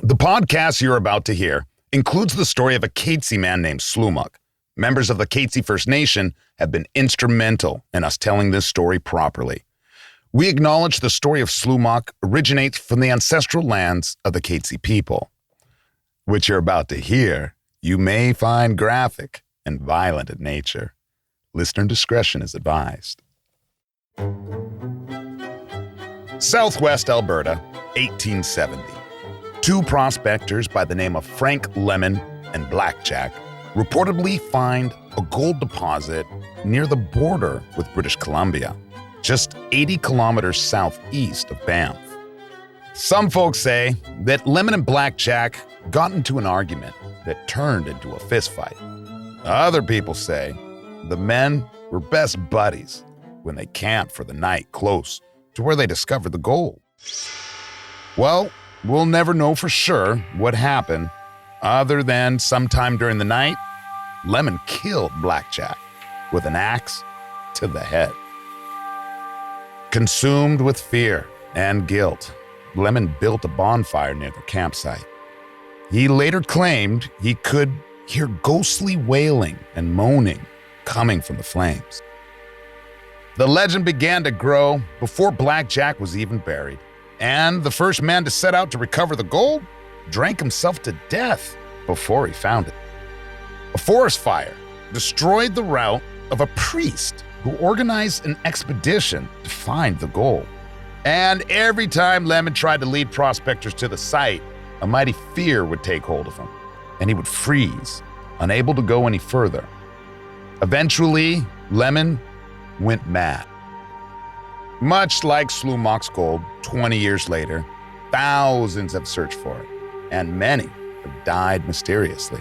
The podcast you're about to hear includes the story of a Katzie man named Slumach. Members of the Katzie First Nation have been instrumental in us telling this story properly. We acknowledge the story of Slumach originates from the ancestral lands of the Katzie people. What you're about to hear, you may find graphic and violent in nature. Listener discretion is advised. Southwest Alberta, 1870. Two prospectors by the name of Frank Lemon and Blackjack reportedly find a gold deposit near the border with British Columbia, just 80 kilometers southeast of Banff. Some folks say that Lemon and Blackjack got into an argument that turned into a fistfight. Other people say the men were best buddies when they camped for the night close to where they discovered the gold. Well, we'll never know for sure what happened, other than sometime during the night, Lemon killed Blackjack with an axe to the head. Consumed with fear and guilt, Lemon built a bonfire near the campsite. He later claimed he could hear ghostly wailing and moaning coming from the flames. The legend began to grow before Blackjack was even buried, and the first man to set out to recover the gold drank himself to death before he found it. A forest fire destroyed the route of a priest who organized an expedition to find the gold. And every time Lemon tried to lead prospectors to the site, a mighty fear would take hold of him, and he would freeze, unable to go any further. Eventually, Lemon went mad. Much like Slumach's gold, 20 years later, thousands have searched for it, and many have died mysteriously.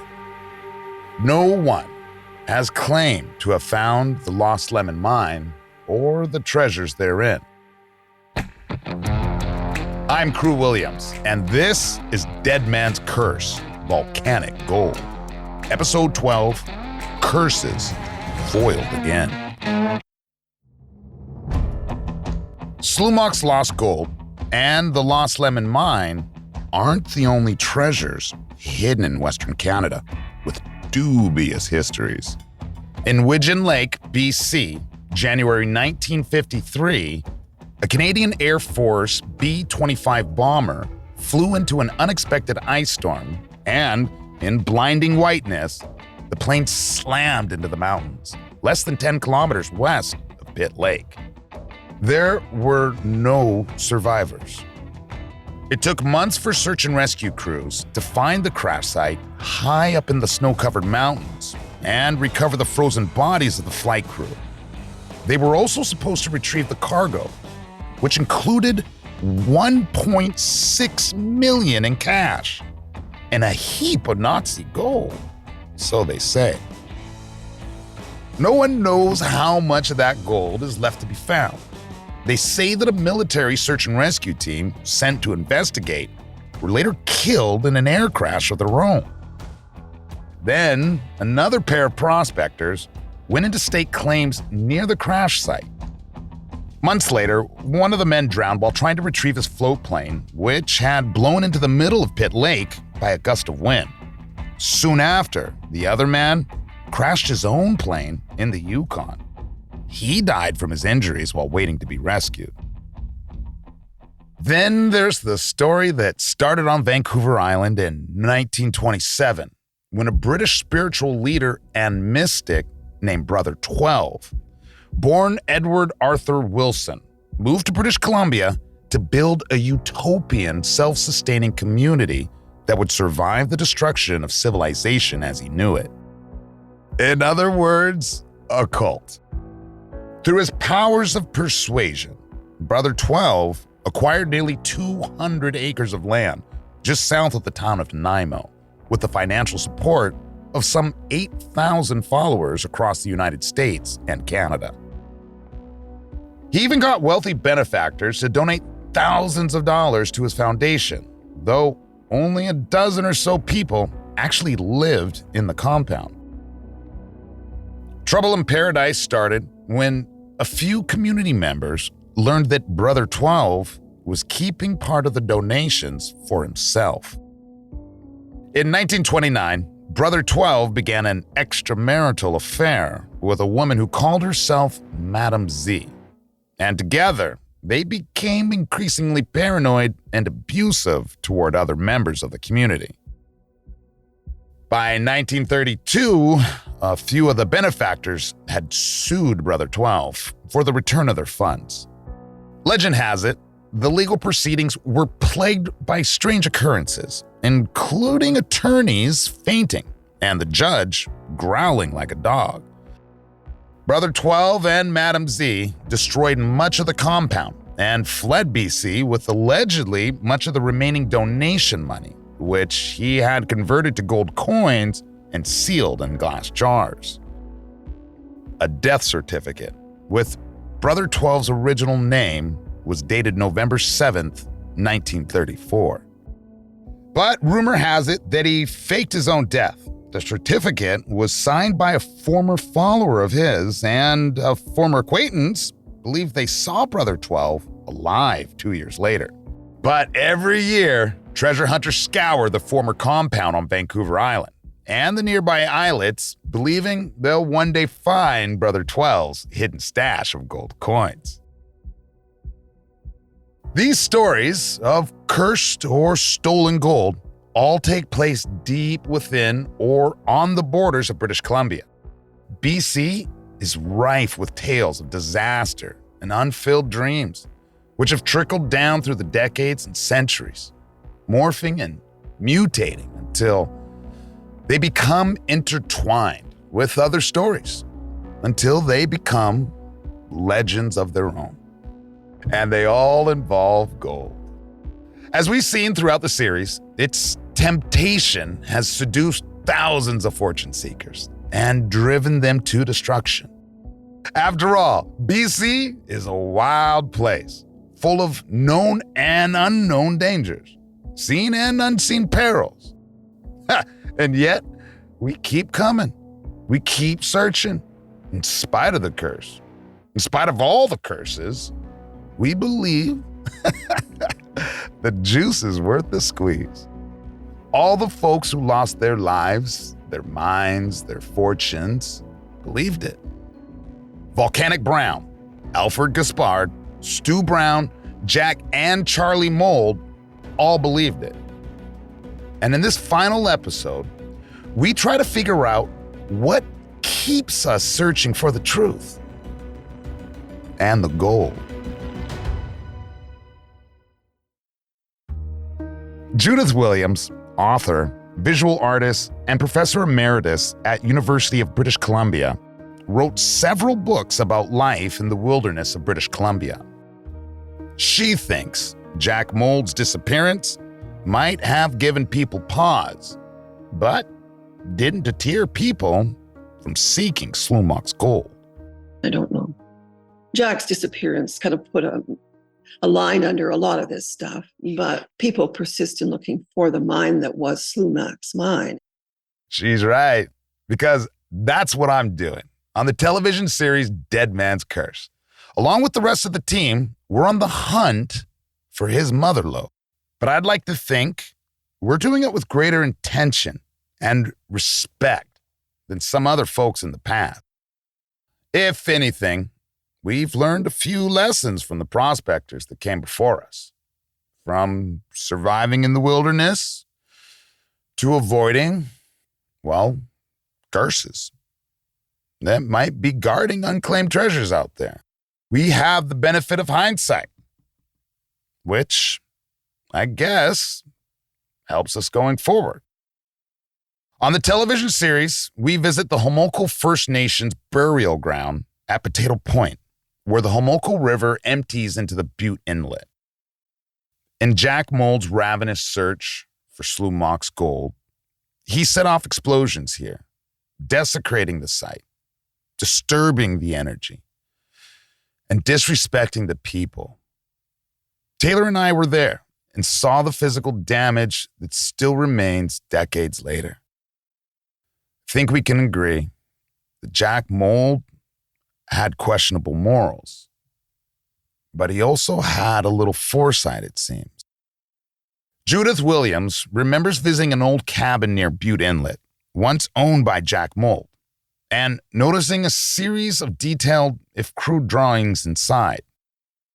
No one has claimed to have found the lost Lemon mine or the treasures therein. I'm Kru Williams, and this is Deadman's Curse, Volcanic Gold. Episode 12, Curses Foiled Again. Slumach's lost gold and the lost Lemon mine aren't the only treasures hidden in Western Canada with dubious histories. In Widgeon Lake, BC, January 1953, a Canadian Air Force B-25 bomber flew into an unexpected ice storm, and in blinding whiteness, the plane slammed into the mountains, less than 10 kilometers west of Pitt Lake. There were no survivors. It took months for search and rescue crews to find the crash site high up in the snow-covered mountains and recover the frozen bodies of the flight crew. They were also supposed to retrieve the cargo, which included $1.6 million in cash and a heap of Nazi gold, so they say. No one knows how much of that gold is left to be found. They say that a military search and rescue team sent to investigate were later killed in an air crash of their own. Then, another pair of prospectors went in to stake claims near the crash site. Months later, one of the men drowned while trying to retrieve his float plane, which had blown into the middle of Pitt Lake by a gust of wind. Soon after, the other man crashed his own plane in the Yukon. He died from his injuries while waiting to be rescued. Then there's the story that started on Vancouver Island in 1927, when a British spiritual leader and mystic named Brother 12, born Edward Arthur Wilson, moved to British Columbia to build a utopian, self-sustaining community that would survive the destruction of civilization as he knew it. In other words, a cult. Through his powers of persuasion, Brother 12 acquired nearly 200 acres of land just south of the town of Nanaimo, with the financial support of some 8,000 followers across the United States and Canada. He even got wealthy benefactors to donate thousands of dollars to his foundation, though only a dozen or so people actually lived in the compound. Trouble in Paradise started when a few community members learned that Brother 12 was keeping part of the donations for himself. In 1929, Brother 12 began an extramarital affair with a woman who called herself Madame Z. And together, they became increasingly paranoid and abusive toward other members of the community. By 1932, a few of the benefactors had sued Brother 12 for the return of their funds. Legend has it, the legal proceedings were plagued by strange occurrences, including attorneys fainting and the judge growling like a dog. Brother 12 and Madame Z destroyed much of the compound and fled BC with allegedly much of the remaining donation money, which he had converted to gold coins and sealed in glass jars. A death certificate with Brother 12's original name was dated November 7th, 1934. But rumor has it that he faked his own death. The certificate was signed by a former follower of his, and a former acquaintance believed they saw Brother 12 alive 2 years later. But every year, treasure hunters scour the former compound on Vancouver Island and the nearby islets, believing they'll one day find Brother 12's hidden stash of gold coins. These stories of cursed or stolen gold all take place deep within or on the borders of British Columbia. BC is rife with tales of disaster and unfulfilled dreams, which have trickled down through the decades and centuries, morphing and mutating until they become intertwined with other stories, until they become legends of their own. And they all involve gold. As we've seen throughout the series, its temptation has seduced thousands of fortune seekers and driven them to destruction. After all, BC is a wild place, full of known and unknown dangers, seen and unseen perils. And yet, we keep coming. We keep searching, in spite of the curse. In spite of all the curses, we believe the juice is worth the squeeze. All the folks who lost their lives, their minds, their fortunes, believed it. Volcanic Brown, Alfred Gaspard, Stu Brown, Jack and Charlie Mould all believed it. And in this final episode, we try to figure out what keeps us searching for the truth and the gold. Judith Williams, author, visual artist, and professor emeritus at University of British Columbia, wrote several books about life in the wilderness of British Columbia. She thinks Jack Mould's disappearance might have given people pause, but didn't deter people from seeking Slumach's gold. I don't know. Jack's disappearance kind of put a line under a lot of this stuff, but people persist in looking for the mine that was Slumach's mine. She's right, because that's what I'm doing on the television series Deadman's Curse. Along with the rest of the team, we're on the hunt for his motherlode. But I'd like to think we're doing it with greater intention and respect than some other folks in the past. If anything, we've learned a few lessons from the prospectors that came before us. From surviving in the wilderness to avoiding, well, curses that might be guarding unclaimed treasures out there. We have the benefit of hindsight, which I guess helps us going forward. On the television series, we visit the Homolko First Nations burial ground at Potato Point, where the Homolko River empties into the Butte Inlet. In Jack Mould's ravenous search for Slumach's gold, he set off explosions here, desecrating the site, disturbing the energy, and disrespecting the people. Taylor and I were there and saw the physical damage that still remains decades later. I think we can agree that Jack Mould had questionable morals, but he also had a little foresight, it seems. Judith Williams remembers visiting an old cabin near Butte Inlet, once owned by Jack Mould, and noticing a series of detailed, if crude, drawings inside.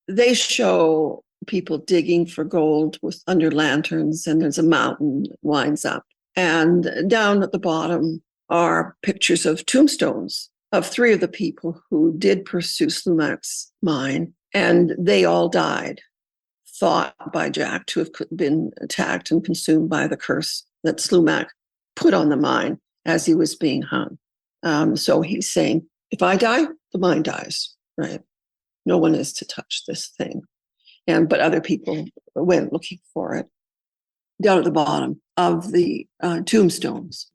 They show people digging for gold under lanterns, and there's a mountain that winds up. And down at the bottom are pictures of tombstones of 3 of the people who did pursue Slumach's mine, and they all died, thought by Jack to have been attacked and consumed by the curse that Slumach put on the mine as he was being hung. So he's saying, if I die, the mine dies, right? No one is to touch this thing. But other people went looking for it down at the bottom of the tombstones.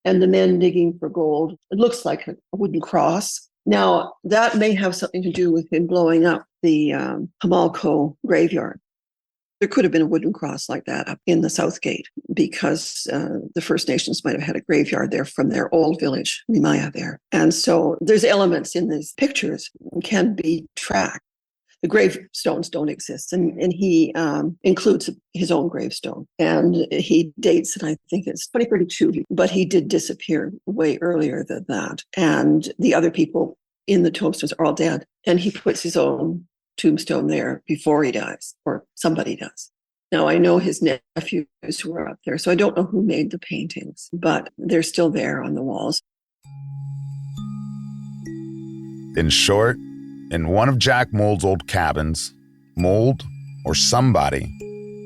And the men digging for gold, it looks like a wooden cross. Now, that may have something to do with him blowing up the Hamalco graveyard. There could have been a wooden cross like that up in the South Gate, because the First Nations might have had a graveyard there from their old village, Mimaya there. And so there's elements in these pictures that can be tracked. The gravestones don't exist. And he includes his own gravestone. And he dates it, I think it's 2032, but he did disappear way earlier than that. And the other people in the tombstones are all dead. And he puts his own tombstone there before he dies, or somebody does. Now, I know his nephews who are up there, so I don't know who made the paintings, but they're still there on the walls. In short, in one of Jack Mould's old cabins, Mould, or somebody,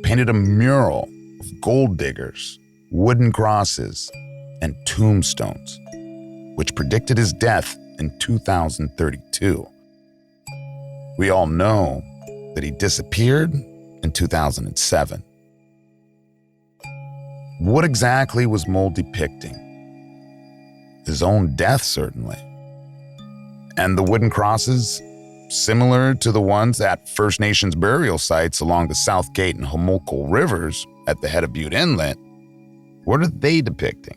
painted a mural of gold diggers, wooden crosses, and tombstones, which predicted his death in 2032. We all know that he disappeared in 2007. What exactly was Mould depicting? His own death, certainly. And the wooden crosses, similar to the ones at First Nations burial sites along the South Gate and Homolko rivers at the head of Butte Inlet, what are they depicting?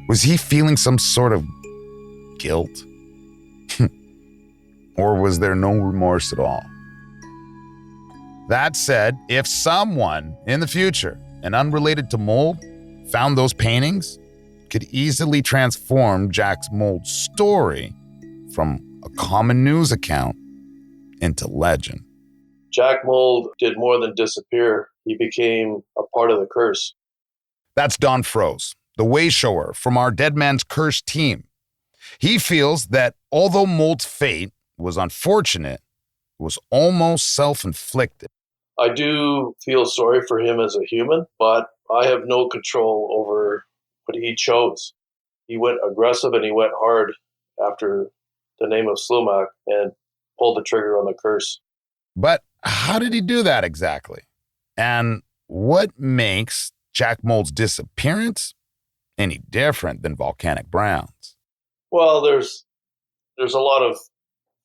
Was he feeling some sort of guilt? Or was there no remorse at all? That said, if someone in the future, and unrelated to Mould, found those paintings, could easily transform Jack Mould's story from a common news account into legend. Jack Mould did more than disappear. He became a part of the curse. That's Don Froese, the wayshower from our Deadman's Curse team. He feels that although Mould's fate was unfortunate, it was almost self-inflicted. I do feel sorry for him as a human, but I have no control over what he chose. He went aggressive and he went hard after the name of Slumach and pulled the trigger on the curse. But how did he do that exactly? And what makes Jack Mould's disappearance any different than Volcanic Brown's? Well, there's a lot of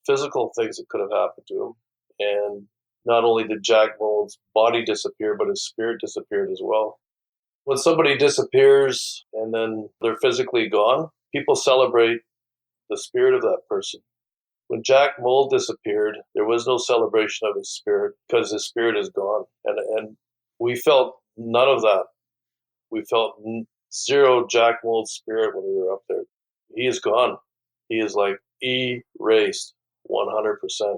physical things that could have happened to him. And not only did Jack Mould's body disappear, but his spirit disappeared as well. When somebody disappears and then they're physically gone, people celebrate the spirit of that person. When Jack Mould disappeared, there was no celebration of his spirit because his spirit is gone. And we felt none of that. We felt zero Jack Mould's spirit when we were up there. He is gone. He is like erased 100%.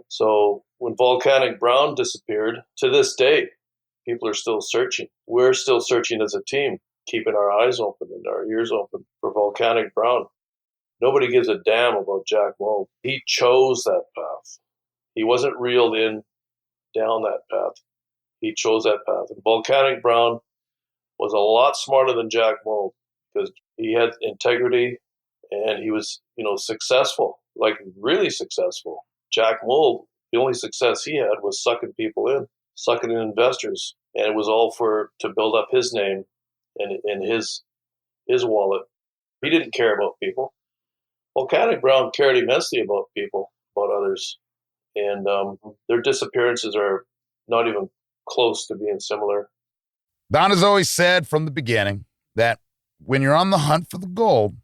So when Volcanic Brown disappeared, to this day, people are still searching. We're still searching as a team, keeping our eyes open and our ears open for Volcanic Brown. Nobody gives a damn about Jack Mould. He chose that path. He wasn't reeled in down that path. He chose that path. And Volcanic Brown was a lot smarter than Jack Mould because he had integrity and he was, successful, like really successful. Jack Mould, the only success he had was sucking people in, sucking in investors. And it was all to build up his name and his wallet. He didn't care about people. Volcanic Brown cared immensely about people, about others. And their disappearances are not even close to being similar. Don has always said from the beginning that when you're on the hunt for the gold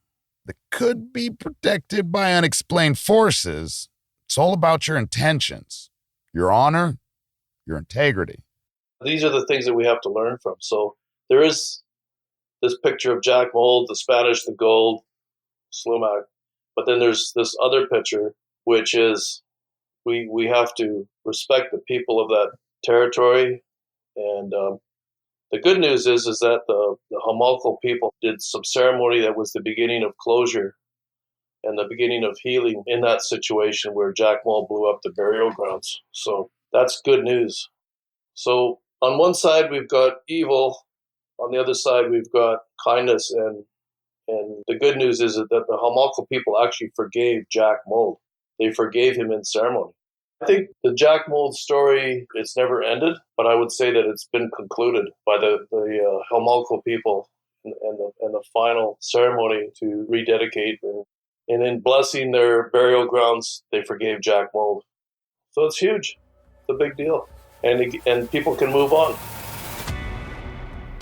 that could be protected by unexplained forces, it's all about your intentions, your honor, your integrity. These are the things that we have to learn from. So there is this picture of Jack Mould, the Spanish, the gold, Slumach. But then there's this other picture, which is we have to respect the people of that territory. And the good news is that the Homalco people did some ceremony that was the beginning of closure and the beginning of healing in that situation where Jack Mould blew up the burial grounds. So that's good news. So on one side, we've got evil. On the other side, we've got kindness. And the good news is that the Homalco people actually forgave Jack Mould. They forgave him in ceremony. I think the Jack Mould story, it's never ended, but I would say that it's been concluded by the Homalco people and the final ceremony to rededicate. And in blessing their burial grounds, they forgave Jack Mould. So it's huge. It's a big deal. And people can move on.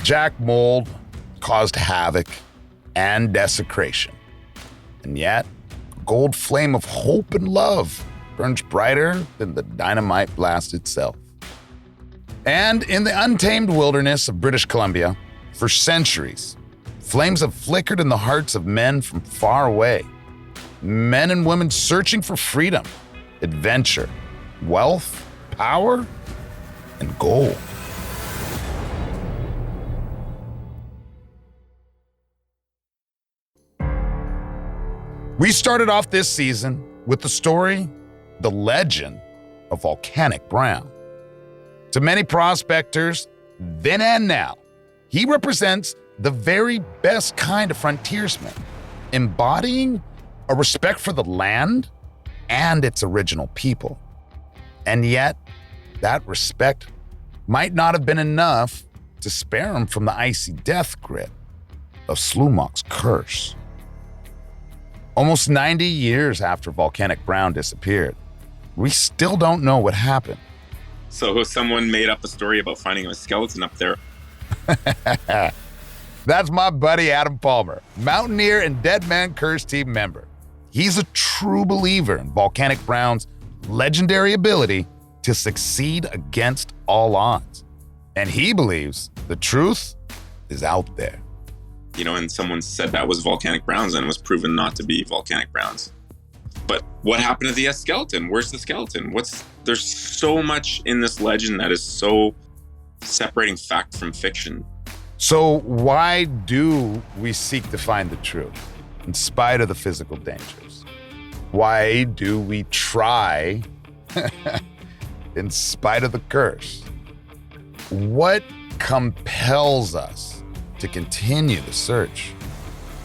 Jack Mould caused havoc and desecration. And yet, a gold flame of hope and love burns brighter than the dynamite blast itself. And in the untamed wilderness of British Columbia, for centuries, flames have flickered in the hearts of men from far away. Men and women searching for freedom, adventure, wealth, power, and gold. We started off this season with the story, the legend of Volcanic Brown. To many prospectors, then and now, he represents the very best kind of frontiersman, embodying a respect for the land and its original people. And yet, that respect might not have been enough to spare him from the icy death grip of Slumach's curse. Almost 90 years after Volcanic Brown disappeared, we still don't know what happened. So someone made up a story about finding a skeleton up there. That's my buddy Adam Palmer, Mountaineer and Deadman Curse team member. He's a true believer in Volcanic Brown's legendary ability to succeed against all odds. And he believes the truth is out there. You know, and someone said that was Volcanic Brown's and it was proven not to be Volcanic Brown's. But what happened to the skeleton? Where's the skeleton? There's so much in this legend that is so separating fact from fiction. So why do we seek to find the truth in spite of the physical dangers? Why do we try in spite of the curse? What compels us to continue the search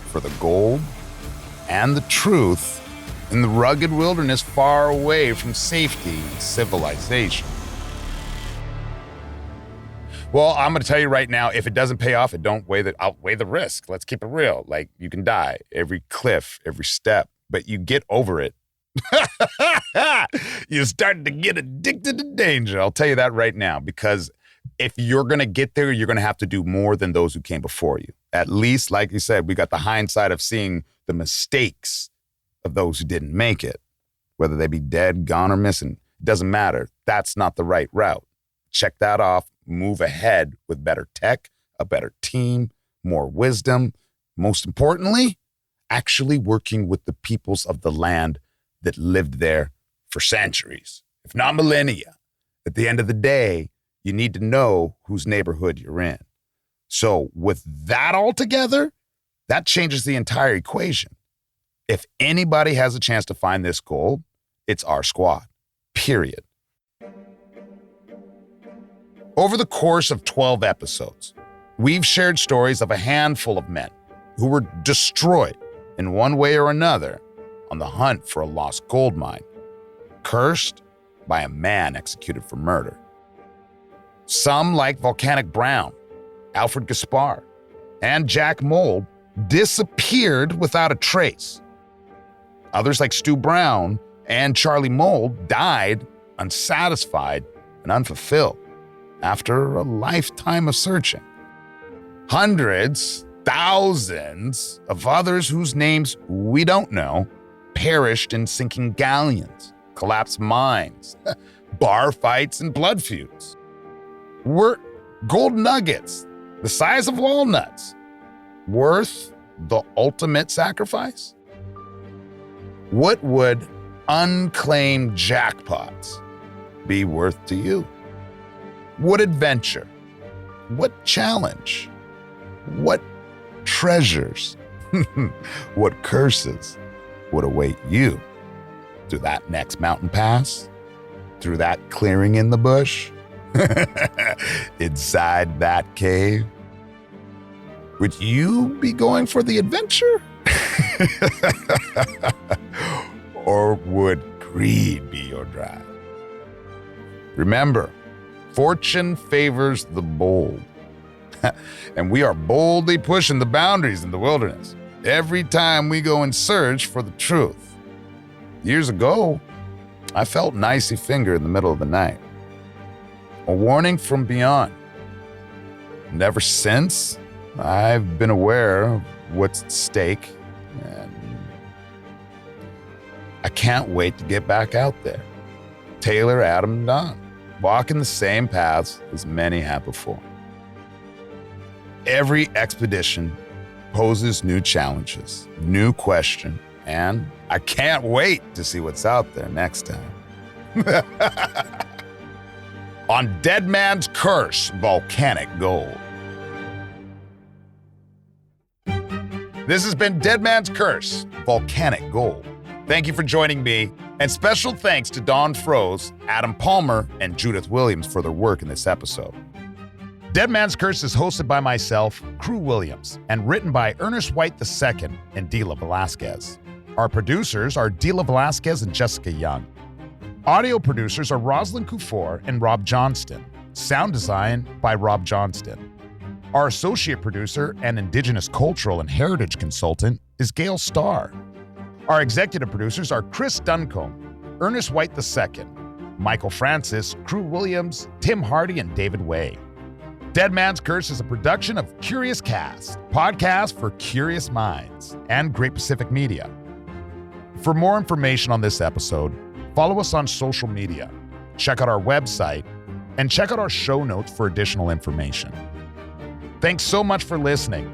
for the gold and the truth in the rugged wilderness far away from safety and civilization? Well, I'm going to tell you right now, if it doesn't pay off, outweigh the risk. Let's keep it real. Like, you can die every cliff, every step, but you get over it. You're starting to get addicted to danger. I'll tell you that right now, because if you're going to get there, you're going to have to do more than those who came before you. At least, like you said, we got the hindsight of seeing the mistakes of those who didn't make it. Whether they be dead, gone, or missing, it doesn't matter. That's not the right route. Check that off. Move ahead with better tech, a better team, more wisdom. Most importantly, actually working with the peoples of the land that lived there for centuries, if not millennia. At the end of the day, you need to know whose neighborhood you're in. So with that all together, that changes the entire equation. If anybody has a chance to find this gold, it's our squad, period. Over the course of 12 episodes, we've shared stories of a handful of men who were destroyed in one way or another on the hunt for a lost gold mine, cursed by a man executed for murder. Some, like Volcanic Brown, Alfred Gaspar, and Jack Mould, disappeared without a trace. Others, like Stu Brown and Charlie Mould, died unsatisfied and unfulfilled after a lifetime of searching. Hundreds, thousands of others whose names we don't know perished in sinking galleons, collapsed mines, bar fights, and blood feuds. We're Gold nuggets, the size of walnuts, worth the ultimate sacrifice? What would unclaimed jackpots be worth to you? What adventure? What challenge? What treasures? What curses would await you through that next mountain pass? Through that clearing in the bush? Inside that cave? Would you be going for the adventure? Or would greed be your drive? Remember, fortune favors the bold. And we are boldly pushing the boundaries in the wilderness every time we go in search for the truth. Years ago, I felt an icy finger in the middle of the night. A warning from beyond. And ever since, I've been aware of what's at stake, and I can't wait to get back out there. Taylor, Adam, and Don, walking the same paths as many have before. Every expedition poses new challenges, new questions, and I can't wait to see what's out there next time. On Deadman's Curse, Volcanic Gold. This has been Deadman's Curse, Volcanic Gold. Thank you for joining me, and special thanks to Don Froese, Adam Palmer, and Judith Williams for their work in this episode. Deadman's Curse is hosted by myself, Kru Williams, and written by Ernest White II and Dila Velasquez. Our producers are Dila Velasquez and Jessica Young. Audio producers are Rosalind Kufor and Rob Johnston. Sound design by Rob Johnston. Our associate producer and Indigenous cultural and heritage consultant is Gail Starr. Our executive producers are Chris Duncombe, Ernest White II, Michael Francis, Kru Williams, Tim Hardy, and David Way. Deadman's Curse is a production of Curious Cast, podcast for curious minds, and Great Pacific Media. For more information on this episode, follow us on social media, check out our website, and check out our show notes for additional information. Thanks so much for listening.